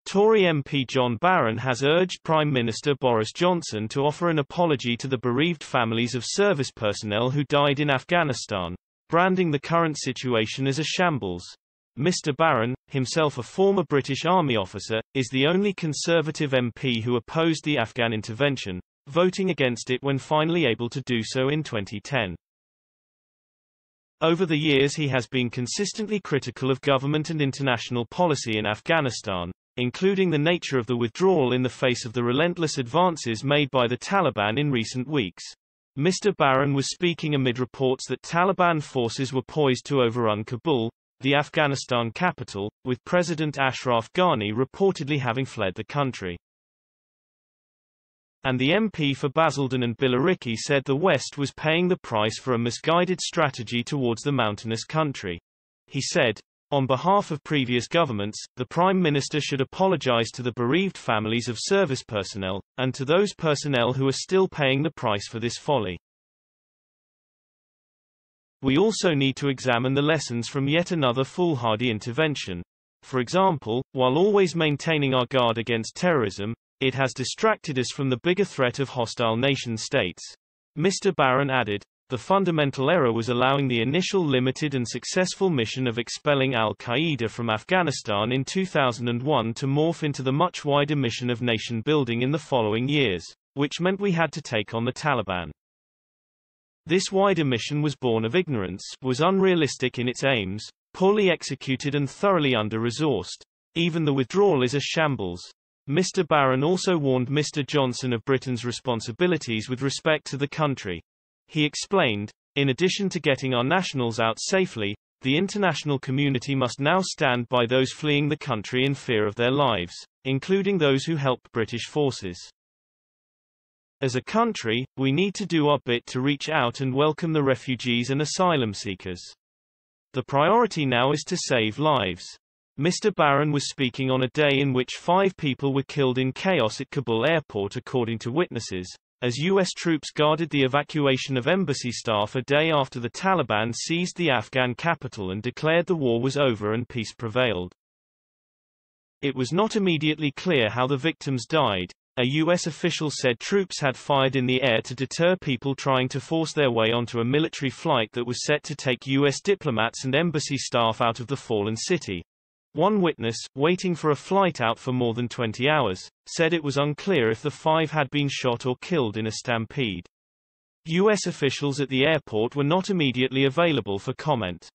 Tory MP John Barron has urged Prime Minister Boris Johnson to offer an apology to the bereaved families of service personnel who died in Afghanistan, branding the current situation as a shambles. Mr. Barron, himself a former British Army officer, is the only Conservative MP who opposed the Afghan intervention, voting against it when finally able to do so in 2010. Over the years he has been consistently critical of government and international policy in Afghanistan, including the nature of the withdrawal in the face of the relentless advances made by the Taliban in recent weeks. Mr. Barron was speaking amid reports that Taliban forces were poised to overrun Kabul, the Afghanistan capital, with President Ashraf Ghani reportedly having fled the country. And the MP for Basildon and Billericay said the West was paying the price for a misguided strategy towards the mountainous country. He said, "On behalf of previous governments, the Prime Minister should apologise to the bereaved families of service personnel, and to those personnel who are still paying the price for this folly. We also need to examine the lessons from yet another foolhardy intervention. For example, while always maintaining our guard against terrorism, it has distracted us from the bigger threat of hostile nation-states." Mr. Barron added, "The fundamental error was allowing the initial limited and successful mission of expelling al-Qaeda from Afghanistan in 2001 to morph into the much wider mission of nation-building in the following years, which meant we had to take on the Taliban. This wider mission was born of ignorance, was unrealistic in its aims, poorly executed and thoroughly under-resourced. Even the withdrawal is a shambles." Mr. Barron also warned Mr. Johnson of Britain's responsibilities with respect to the country. He explained, "In addition to getting our nationals out safely, the international community must now stand by those fleeing the country in fear of their lives, including those who helped British forces. As a country, we need to do our bit to reach out and welcome the refugees and asylum seekers. The priority now is to save lives." Mr. Barron was speaking on a day in which 5 people were killed in chaos at Kabul airport according to witnesses, as U.S. troops guarded the evacuation of embassy staff a day after the Taliban seized the Afghan capital and declared the war was over and peace prevailed. It was not immediately clear how the victims died. A U.S. official said troops had fired in the air to deter people trying to force their way onto a military flight that was set to take U.S. diplomats and embassy staff out of the fallen city. One witness, waiting for a flight out for more than 20 hours, said it was unclear if the 5 had been shot or killed in a stampede. U.S. officials at the airport were not immediately available for comment.